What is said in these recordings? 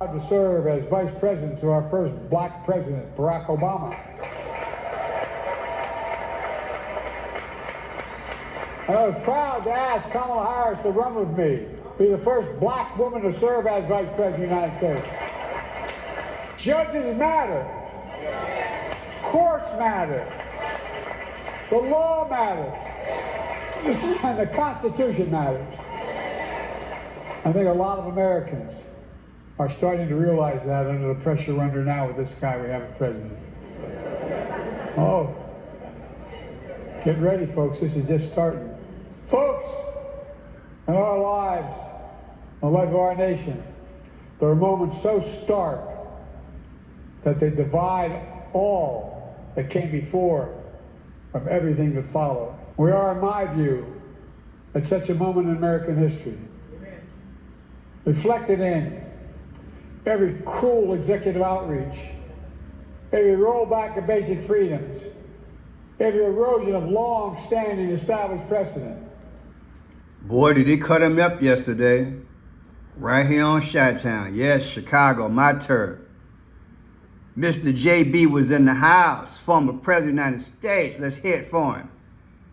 To serve as vice president to our first black president, Barack Obama. And I was proud to ask Kamala Harris to run with me, be the first black woman to serve as vice president of the United States. Judges matter. Courts matter. The law matters. And the Constitution matters. I think a lot of Americans are starting to realize that under the pressure we're under now with this guy we have as president. Oh, get ready, folks. This is just starting. Folks, in our lives, in the life of our nation, there are moments so stark that they divide all that came before from everything that followed. We are, in my view, at such a moment in American history, reflected in every cruel executive outreach, every rollback of basic freedoms, every erosion of long-standing established precedent. Boy, did he cut him up yesterday, right here on Chi-Town. Yes, Chicago, my turf. Mr. JB was in the house, former President of the United States. Let's hear it for him.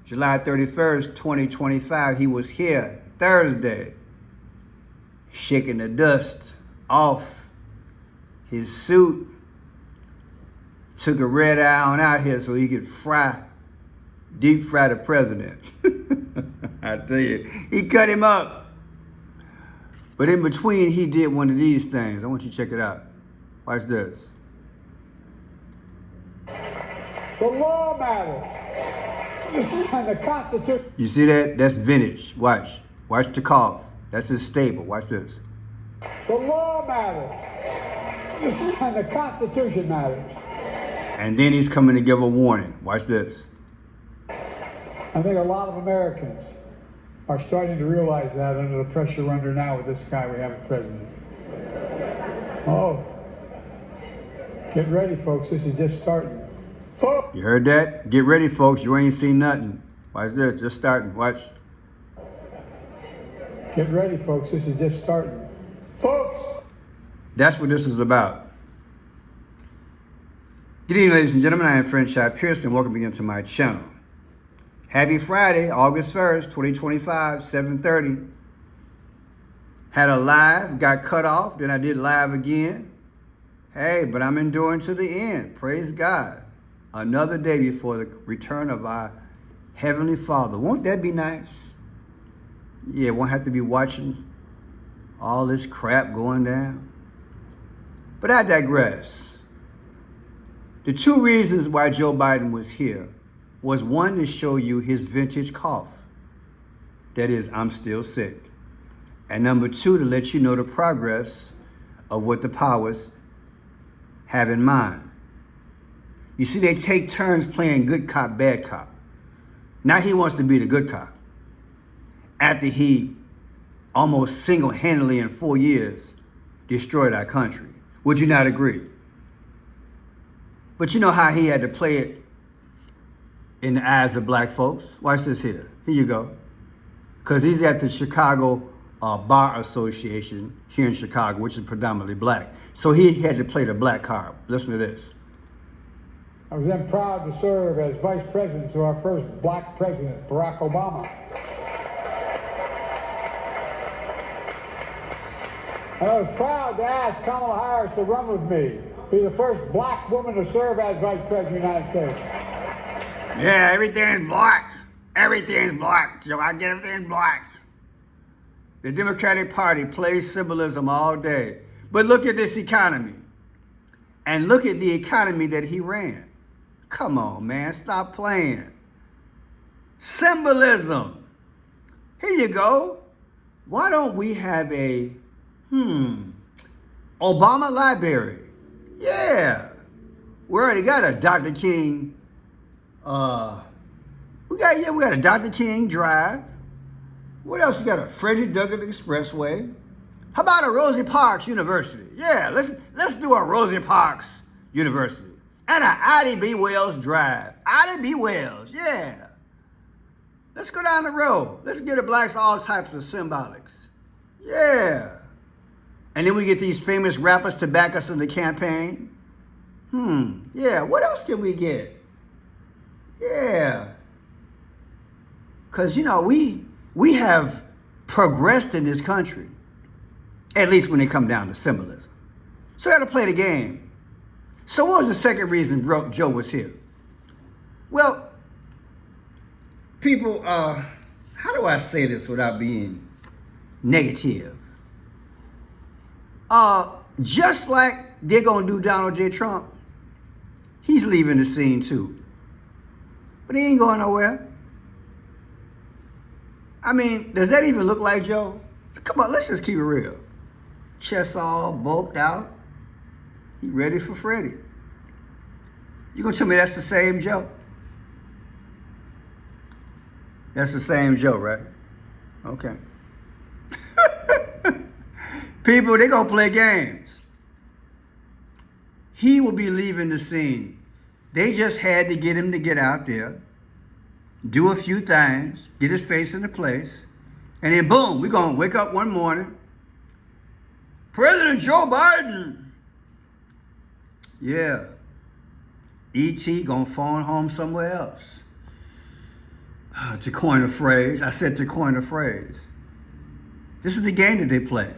July 31st, 2025, he was here Thursday, shaking the dust off his suit, took a red eye on out here so he could deep fry the president. I tell you, he cut him up. But in between, he did one of these things. I want you to check it out. Watch this. The law matters. And the Constitution. You see that? That's vintage. Watch. Watch the cough. That's his staple. Watch this. The law matters. And the Constitution matters. And then he's coming to give a warning. Watch this. I think a lot of Americans are starting to realize that under the pressure we're under now with this guy we have as president. Oh, get ready, folks. This is just starting. Folks. You heard that? Get ready, folks. You ain't seen nothing. Watch this. Just starting. Watch. Get ready, folks. This is just starting. Folks. That's what this is about. Good evening, ladies and gentlemen. I am Franchise Pearson, and welcome again to my channel. Happy Friday, August 1st, 2025, 7:30. Had a live, got cut off, then I did live again. Hey, but I'm enduring to the end. Praise God. Another day before the return of our Heavenly Father. Won't that be nice? Yeah, won't have to be watching all this crap going down. But I digress. The two reasons why Joe Biden was here was one, to show you his vintage cough. That is, I'm still sick. And number two, to let you know the progress of what the powers have in mind. You see, they take turns playing good cop, bad cop. Now he wants to be the good cop. After he almost single-handedly in 4 years destroyed our country. Would you not agree? But you know how he had to play it in the eyes of black folks? Watch this here. Here you go. Because he's at the Chicago Bar Association here in Chicago, which is predominantly black. So he had to play the black card. Listen to this. I was then proud to serve as vice president to our first black president, Barack Obama. And I was proud to ask Kamala Harris to run with me, be the first black woman to serve as vice president of the United States. Yeah, everything's black. Everything's black, Joe. I get everything black. The Democratic Party plays symbolism all day. But look at this economy. And look at the economy that he ran. Come on, man. Stop playing. Symbolism. Here you go. Why don't we have a, Obama library? Yeah. We already got a Dr. King, we got a Dr. King Drive. What else? We got a Frederick Douglass Expressway. How about a Rosa Parks University? Yeah, let's do a Rosa Parks University. And a Ida B. Wells Drive. Ida B. Wells, yeah. Let's go down the road. Let's give the blacks all types of symbolics. Yeah. And then we get these famous rappers to back us in the campaign. Yeah, what else did we get? Yeah. Because, you know, we have progressed in this country, at least when it come down to symbolism. So I got to play the game. So what was the second reason Joe was here? Well, people, how do I say this without being negative? Just like they're going to do Donald J. Trump, he's leaving the scene too. But he ain't going nowhere. I mean, does that even look like Joe? Come on, let's just keep it real. Chest all bulked out. He ready for Freddy. You gonna tell me that's the same Joe? That's the same Joe, right? Okay. People, they gonna play games. He will be leaving the scene. They just had to get him to get out there, do a few things, get his face into place, and then boom, we're gonna wake up one morning. President Joe Biden. Yeah. E.T. gonna phone home somewhere else. To coin a phrase, I said to coin a phrase. This is the game that they play.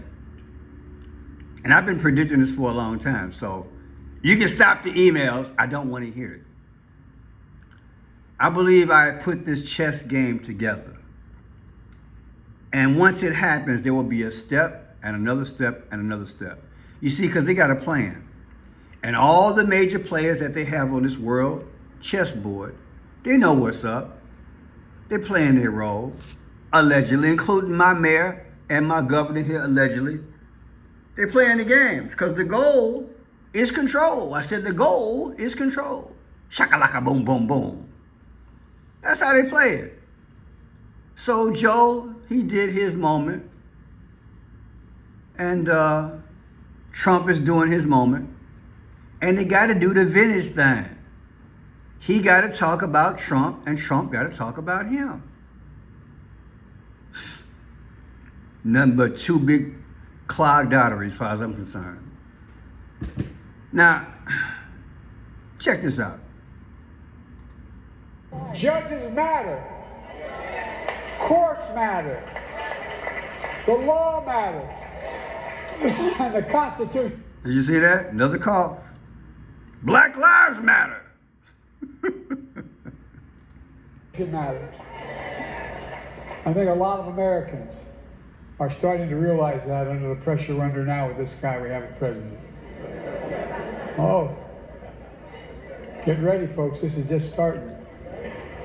And I've been predicting this for a long time, so you can stop the emails. I don't want to hear it. I believe I put this chess game together. And once it happens, there will be a step and another step and another step. You see, because they got a plan. And all the major players that they have on this world chessboard, they know what's up. They're playing their role, allegedly, including my mayor and my governor here, allegedly. They're playing the games because the goal is control. I said the goal is control. Shakalaka boom, boom, boom. That's how they play it. So Joe, he did his moment. And Trump is doing his moment. And they got to do the vintage thing. He got to talk about Trump, and Trump got to talk about him. Nothing but two big clogged arteries, as far as I'm concerned. Now, check this out. Judges matter. Courts matter. The law matters. And the Constitution. Did you see that? Another call. Black Lives Matter. It matters. I think a lot of Americans are starting to realize that under the pressure we're under now with this guy we have as president. Oh, get ready, folks. This is just starting.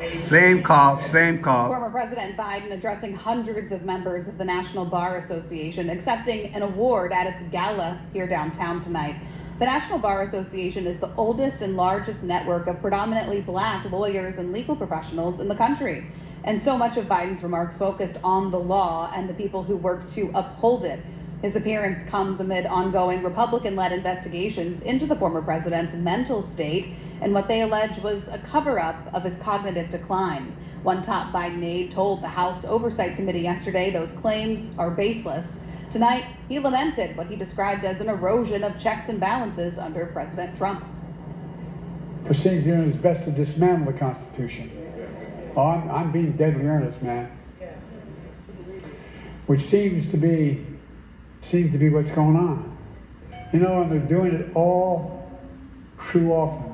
Same cough, same cough. Former President Biden addressing hundreds of members of the National Bar Association, accepting an award at its gala here downtown tonight. The National Bar Association is the oldest and largest network of predominantly black lawyers and legal professionals in the country. And so much of Biden's remarks focused on the law and the people who work to uphold it. His appearance comes amid ongoing Republican-led investigations into the former president's mental state and what they allege was a cover-up of his cognitive decline. One top Biden aide told the House Oversight Committee yesterday those claims are baseless. Tonight, he lamented what he described as an erosion of checks and balances under President Trump. Proceeding doing his best to dismantle the Constitution. Oh, I'm being deadly earnest, man. Which seems to be what's going on. You know, and they're doing it all too often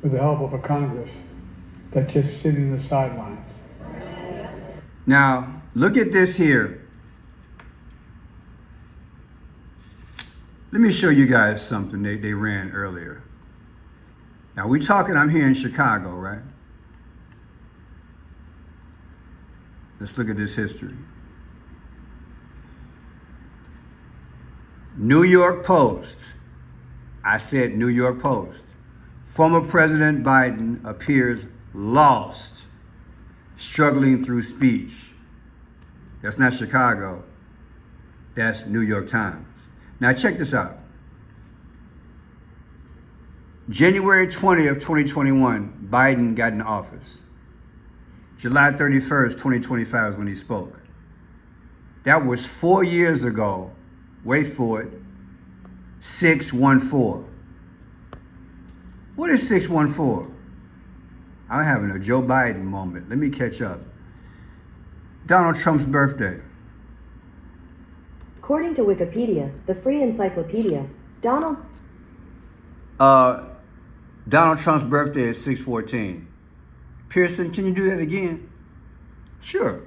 with the help of a Congress that's just sitting in the sidelines. Now, look at this here. Let me show you guys something they ran earlier. Now, I'm here in Chicago, right? Let's look at this history. New York Post. I said New York Post. Former President Biden appears lost, struggling through speech. That's not Chicago. That's New York Times. Now check this out. January 20th, 2021, Biden got in office. July 31st, 2025 is when he spoke. That was 4 years ago. Wait for it. 614. What is 614? I'm having a Joe Biden moment. Let me catch up. Donald Trump's birthday. According to Wikipedia, the free encyclopedia, Donald Trump's birthday is 614. Pearson, can you do that again? Sure.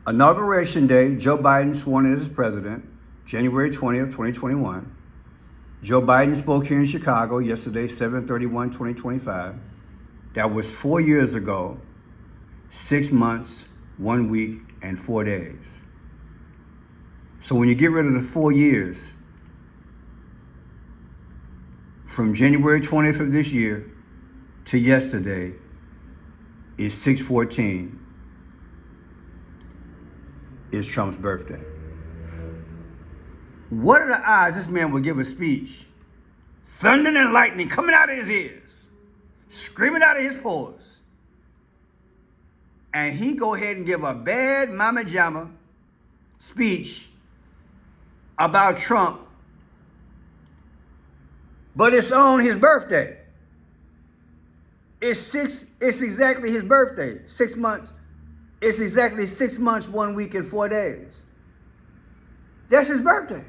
Inauguration Day, Joe Biden sworn in as president, January 20th, 2021. Joe Biden spoke here in Chicago yesterday, 7/31/2025. That was 4 years ago, 6 months, 1 week, and 4 days. So when you get rid of the 4 years, from January 20th of this year to yesterday is 6/14 is Trump's birthday. What are the odds this man would give a speech, thunder and lightning coming out of his ears, screaming out of his pores, and he go ahead and give a bad mama jamma speech about Trump, but it's on his birthday. It's exactly his birthday. 6 months. It's exactly 6 months, 1 week, and 4 days. That's his birthday.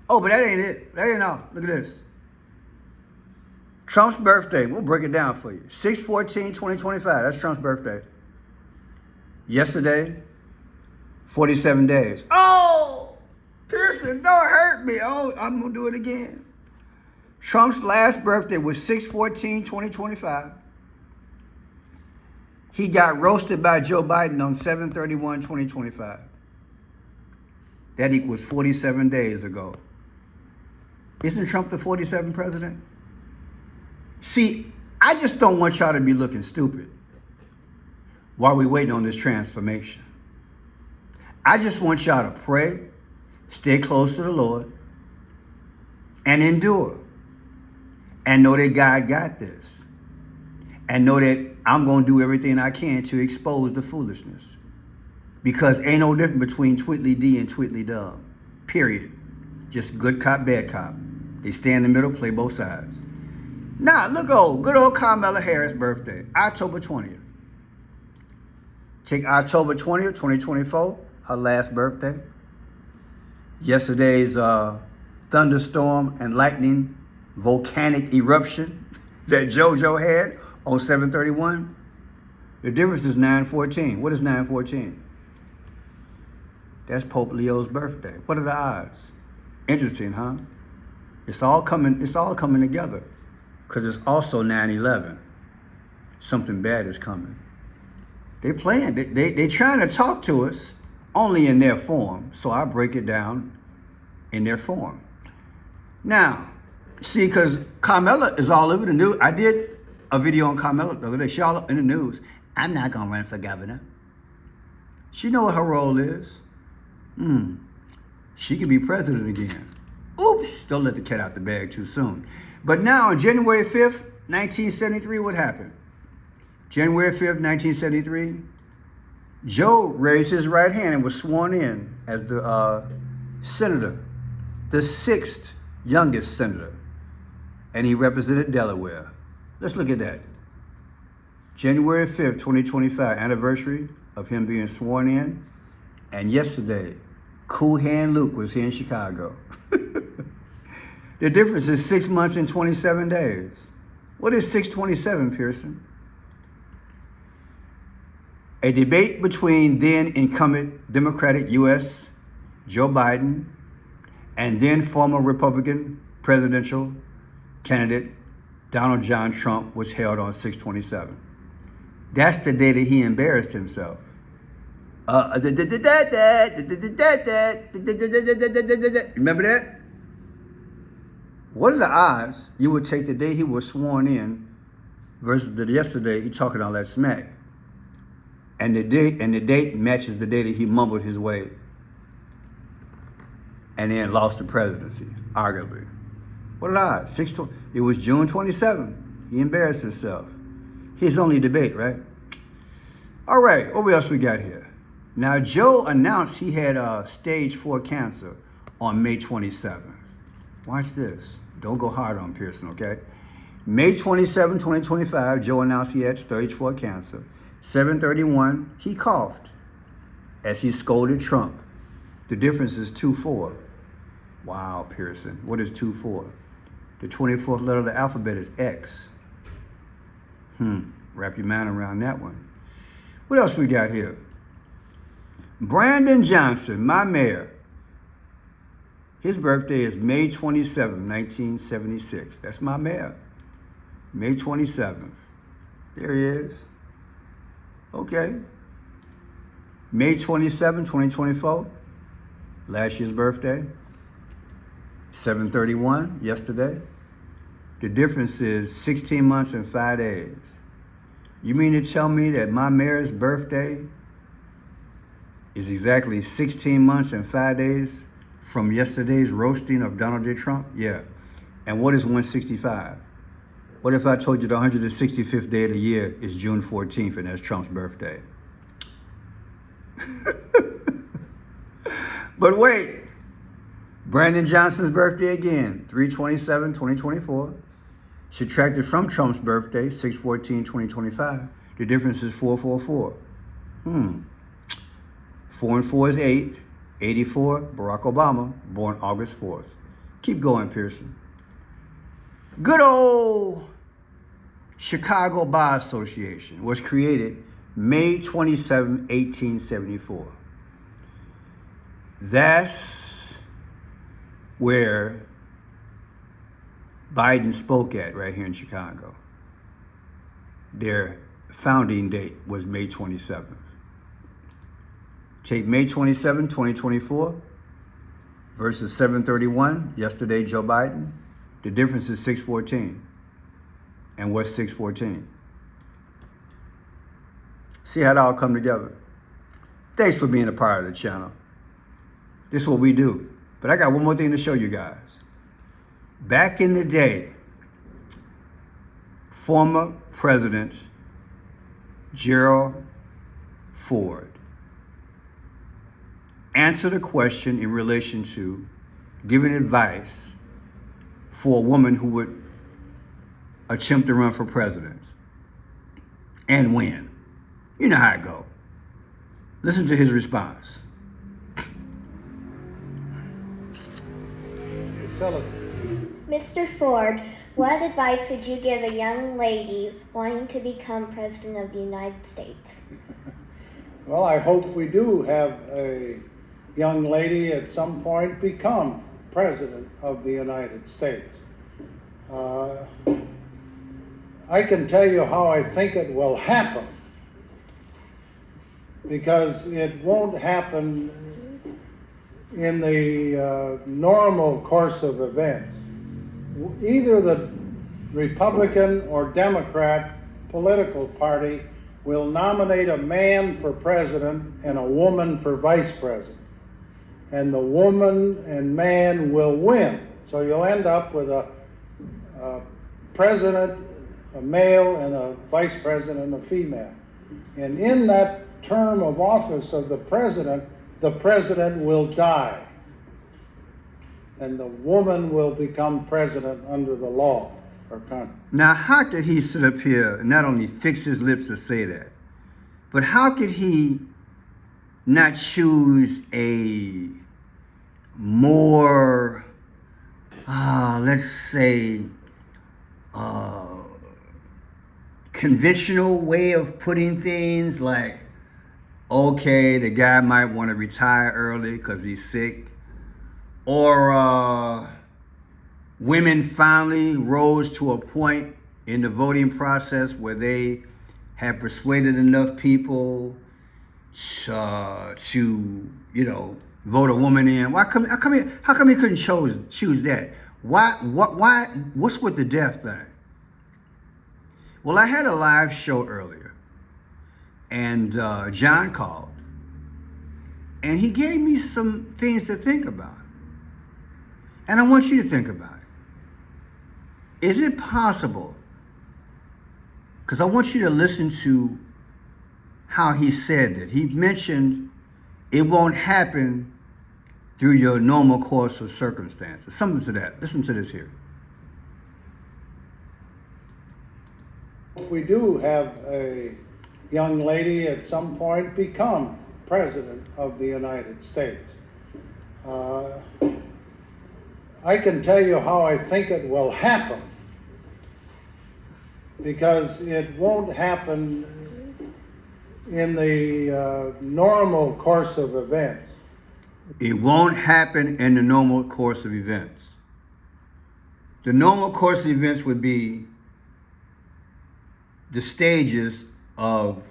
Oh, but that ain't it. That ain't all. Look at this. Trump's birthday. We'll break it down for you. 6/14/2025. That's Trump's birthday. Yesterday, 47 days. Oh, Pearson, don't hurt me. Oh, I'm going to do it again. Trump's last birthday was 6/14/2025. He got roasted by Joe Biden on 7/31/2025. That equals 47 days ago. Isn't Trump the 47th president? See, I just don't want y'all to be looking stupid while we waiting on this transformation. I just want y'all to pray, stay close to the Lord, and endure. And know that God got this. And know that I'm going to do everything I can to expose the foolishness. Because ain't no difference between Tweedledee and Tweedledum. Period. Just good cop, bad cop. They stay in the middle, play both sides. Now, look good old Kamala Harris' birthday, October 20th. Take October 20th, 2024, her last birthday. Yesterday's thunderstorm and lightning volcanic eruption that JoJo had on 7/31. The difference is 9/14. What is 9/14? That's Pope Leo's birthday. What are the odds? Interesting, huh? It's all coming together. Because it's also 9/11. Something bad is coming. They playing. They trying to talk to us only in their form. So I break it down in their form. Now, see, because Kamala is all over the news. I did a video on Kamala the other day. She all in the news. I'm not going to run for governor. She know what her role is. She could be president again. Oops, don't let the cat out the bag too soon. But now on January 5th, 1973, what happened? January 5th, 1973, Joe raised his right hand and was sworn in as the senator, the 6th youngest senator, and he represented Delaware. Let's look at that. January 5th, 2025, anniversary of him being sworn in, and yesterday, Cool Hand Luke was here in Chicago. The difference is 6 months and 27 days. What is 6/27, Pearson? A debate between then incumbent Democratic U.S. Joe Biden and then former Republican presidential candidate Donald John Trump was held on 6/27. That's the day that he embarrassed himself. Remember that? What are the odds you would take the day he was sworn in versus the yesterday he talking all that smack? And the date matches the day that he mumbled his way and then lost the presidency, arguably. What are the odds? It was June 27th. He embarrassed himself. His only debate, right? All right, what else we got here? Now, Joe announced he had stage 4 cancer on May 27th. Watch this. Don't go hard on Pearson, okay? May 27, 2025, Joe announced he had stage 4 cancer. 7:31, he coughed as he scolded Trump. The difference is 2-4. Wow, Pearson. What is 2-4? The 24th letter of the alphabet is X. Wrap your mind around that one. What else we got here? Brandon Johnson, my mayor. His birthday is May 27, 1976. That's my mayor. May 27th. There he is. Okay. May 27, 2024. Last year's birthday. 7:31, yesterday. The difference is 16 months and 5 days. You mean to tell me that my mayor's birthday is exactly 16 months and 5 days from yesterday's roasting of Donald J. Trump? Yeah. And what is 165? What if I told you the 165th day of the year is June 14th and that's Trump's birthday? But wait, Brandon Johnson's birthday again, 3/27/2024. Subtracted from Trump's birthday, 6/14/2025. The difference is 444. 4 and 4 is 8. 84, Barack Obama, born August 4th. Keep going, Pearson. Good old Chicago Bar Association was created May 27, 1874. That's where Biden spoke at right here in Chicago. Their founding date was May 27th. Take May 27, 2024 versus 7/31, yesterday Joe Biden. The difference is 6/14. And what's 6/14? See how it all come together? Thanks for being a part of the channel. This is what we do. But I got one more thing to show you guys. Back in the day, former President Gerald Ford answered a question in relation to giving advice for a woman who would attempt to run for president and win. You know how it goes. Listen to his response. Mr. Ford, what advice would you give a young lady wanting to become President of the United States? Well, I hope we do have a young lady at some point become President of the United States. I can tell you how I think it will happen, because it won't happen in the normal course of events. Either the Republican or Democrat political party will nominate a man for president and a woman for vice president. And the woman and man will win. So you'll end up with a president, a male, and a vice president, a female. And in that term of office of the president will die. And the woman will become president under the law or country. Now, how could he sit up here and not only fix his lips to say that, but how could he not choose a more, let's say, conventional way of putting things, like, okay, the guy might want to retire early because he's sick, or women finally rose to a point in the voting process where they have persuaded enough people to vote a woman in. How come he couldn't choose that? Why? What's with the death thing? Well, I had a live show earlier, and John called, and he gave me some things to think about. And I want you to think about it. Is it possible? Because I want you to listen to how he said that. He mentioned it won't happen through your normal course of circumstances. Something to that. Listen to this here. We do have a young lady at some point become President of the United States. I can tell you how I think it will happen, because it won't happen in the normal course of events. It won't happen in the normal course of events. The normal course of events would be the stages of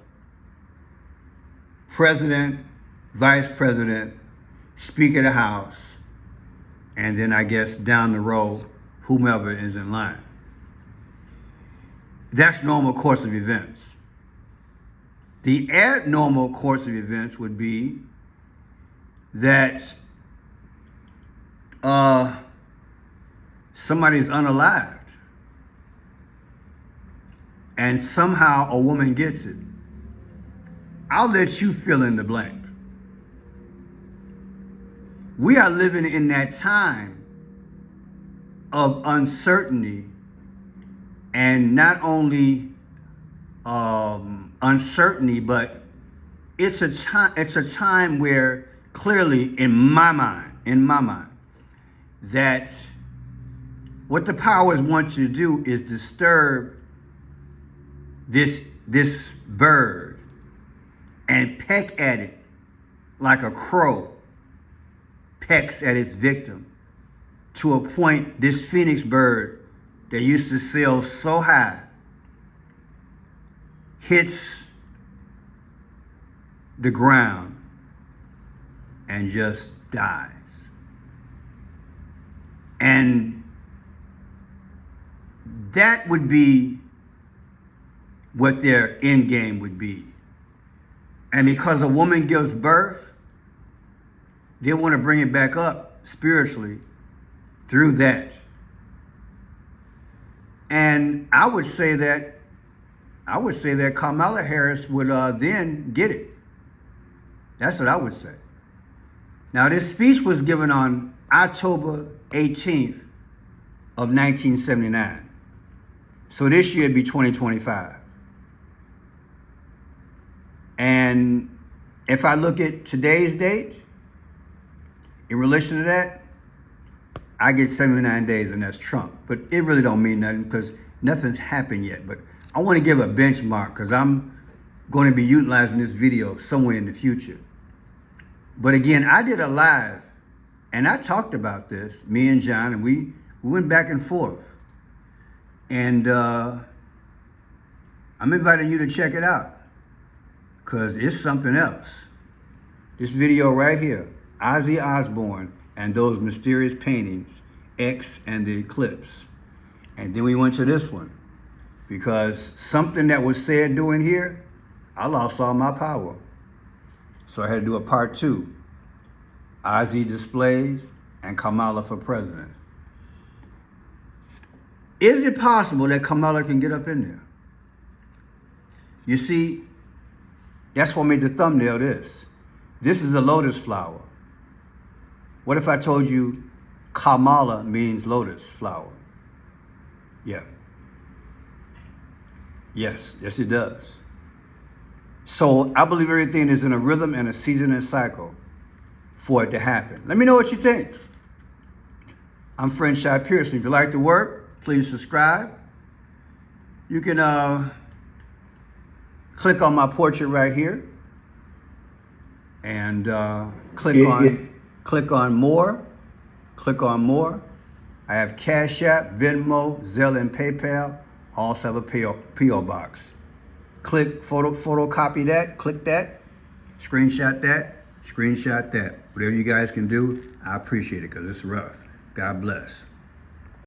president, vice president, speaker of the House, and then I guess down the road, whomever is in line. That's normal course of events. The abnormal course of events would be that somebody's unalived and somehow a woman gets it. I'll let you fill in the blank. We are living in that time of uncertainty, and not only uncertainty, but it's a time where clearly in my mind, that what the powers want to do is disturb this bird and peck at it like a crow pecks at its victim, to a point this phoenix bird that used to sail so high hits the ground and just dies. And that would be what their end game would be. And because a woman gives birth, they want to bring it back up spiritually through that. And I would say that Kamala Harris would then get it. That's what I would say. Now, this speech was given on October 18th of 1979. So this year it'd be 2025. And if I look at today's date, in relation to that, I get 79 days, and that's Trump. But it really don't mean nothing because nothing's happened yet. But I want to give a benchmark because I'm going to be utilizing this video somewhere in the future. But again, I did a live, and I talked about this, me and John, and we went back and forth. And I'm inviting you to check it out because it's something else. This video right here, Ozzy Osbourne and those mysterious paintings, X and the Eclipse. And then we went to this one because something that was said during here, I lost all my power. So I had to do a part 2. Ozzy displays and Kamala for president. Is it possible that Kamala can get up in there? You see, that's what made the thumbnail this. This is a lotus flower. What if I told you Kamala means lotus flower? Yeah. Yes, it does. So I believe everything is in a rhythm and a season and cycle for it to happen. Let me know what you think. I'm Friend Shy Pearson. If you like the work, please subscribe. You can click on my portrait right here and click on more. Click on more. I have Cash App, Venmo, Zelle, and PayPal. I also have a P.O. box. Click photocopy that, click that, screenshot that. Whatever you guys can do, I appreciate it because it's rough. God bless.